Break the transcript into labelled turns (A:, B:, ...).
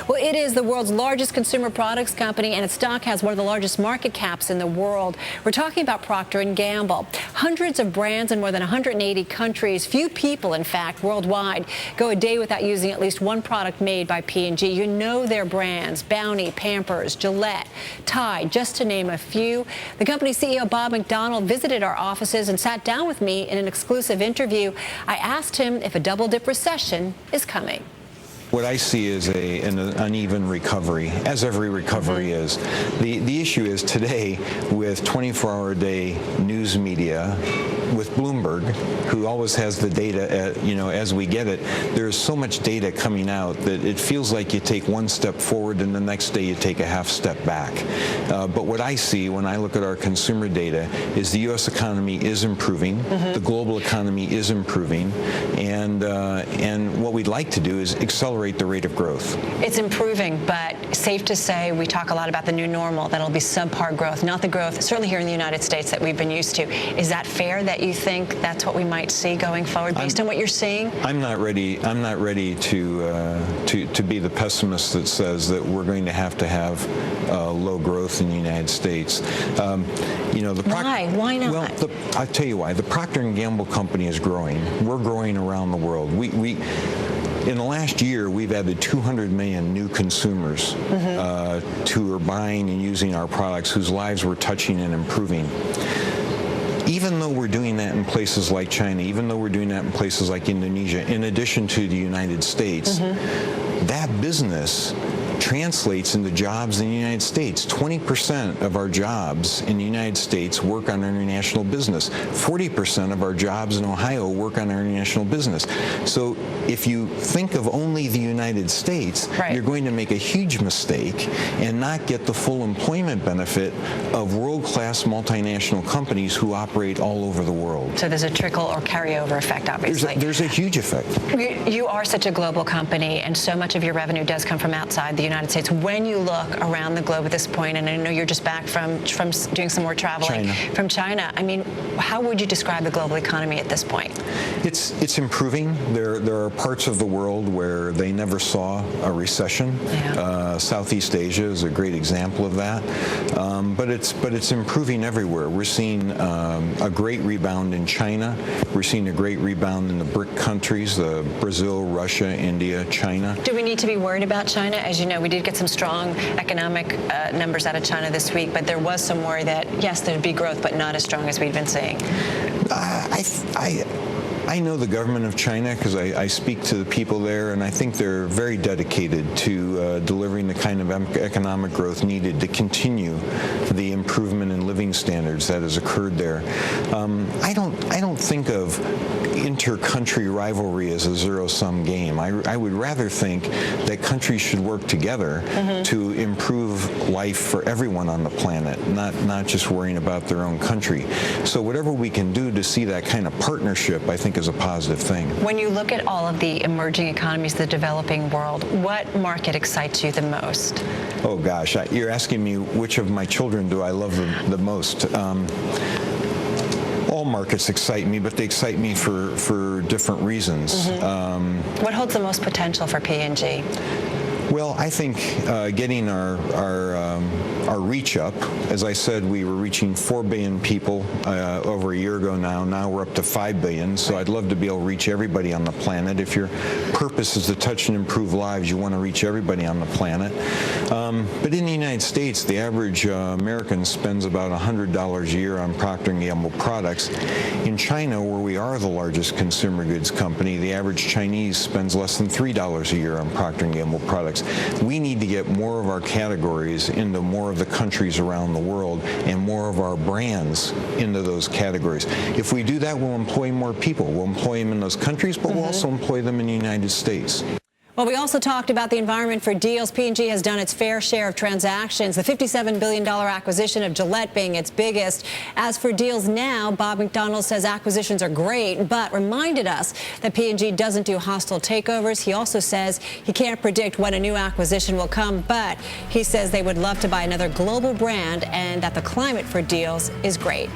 A: Well, it is the world's largest consumer products company, and its stock has one of the largest market caps in the world. We're talking about Procter Gamble. Hundreds of brands in more than 180 countries. Few people, in fact, worldwide go a day without using at least one product made by P&G. You know their brands: Bounty, Pampers, Gillette, Tide, just to name a few. The company's CEO, Bob McDonald, visited our offices and sat down with me in an exclusive interview. I asked him if a double-dip recession is coming.
B: What I see is an uneven recovery, as every recovery is. The issue is today, with 24-hour-a-day news media, with Bloomberg, who always has the data, as we get it, there's so much data coming out that it feels like you take one step forward and the next day you take a half step back. But what I see when I look at our consumer data is the U.S. economy is improving, the global economy is improving, and what we'd like to do is accelerate the rate of growth.
A: It's improving, but safe to say we talk a lot about the new normal, that'll be subpar growth, not the growth, certainly here in the United States, that we've been used to. Is that fair that you think that's what we might see going forward based on what you're seeing? I'm not ready
B: to be the pessimist that says that we're going to have low growth in the United States.
A: Why? Why not?
B: Well, I'll tell you why. The Procter Gamble company is growing. We're growing around the world. In the last year, we've added 200 million new consumers who are buying and using our products, whose lives we're touching and improving. Even though we're doing that in places like China, even though we're doing that in places like Indonesia, in addition to the United States, that business translates into jobs in the United States. 20% of our jobs in the United States work on international business. 40% of our jobs in Ohio work on international business. So if you think of only the United States, you're going to make a huge mistake and not get the full employment benefit of world-class multinational companies who operate all over the world.
A: So there's a trickle or carryover effect, obviously.
B: There's a huge effect.
A: You are such a global company, and so much of your revenue does come from outside the United States. When you look around the globe at this point, and I know you're just back from doing some more traveling from China, I mean, how would you describe the global economy at this point?
B: It's improving. There are parts of the world where they never saw a recession. Southeast Asia is a great example of that. But it's improving everywhere. We're seeing a great rebound in China. We're seeing a great rebound in the BRIC countries, Brazil, Russia, India, China.
A: Do we need to be worried about China? As you know, we did get some strong economic numbers out of China this week, but there was some worry that, yes, there'd be growth, but not as strong as we'd been seeing.
B: I know the government of China because I speak to the people there, and I think they're very dedicated to delivering the kind of economic growth needed to continue the improvement in living standards that has occurred there. I don't think of inter-country rivalry as a zero-sum game. I would rather think that countries should work together to improve life for everyone on the planet, not just worrying about their own country. So whatever we can do to see that kind of partnership, I think, is a positive thing.
A: When you look at all of the emerging economies, the developing world, what market excites you the most?
B: Oh gosh, you're asking me which of my children do I love the most. All markets excite me, but they excite me for different reasons.
A: What holds the most potential for P&G?
B: Well, I think getting our reach up. As I said, we were reaching 4 billion people over a year ago now. Now we're up to 5 billion, so I'd love to be able to reach everybody on the planet. If your purpose is to touch and improve lives, you want to reach everybody on the planet. But in the United States, the average American spends about $100 a year on Procter Gamble products. In China, where we are the largest consumer goods company, the average Chinese spends less than $3 a year on Procter Gamble products. We need to get more of our categories into more of the countries around the world and more of our brands into those categories. If we do that, we'll employ more people. We'll employ them in those countries, but we'll also employ them in the United States.
A: Well, we also talked about the environment for deals. P&G has done its fair share of transactions, the $57 billion acquisition of Gillette being its biggest. As for deals now, Bob McDonald says acquisitions are great, but reminded us that P&G doesn't do hostile takeovers. He also says he can't predict when a new acquisition will come, but he says they would love to buy another global brand and that the climate for deals is great.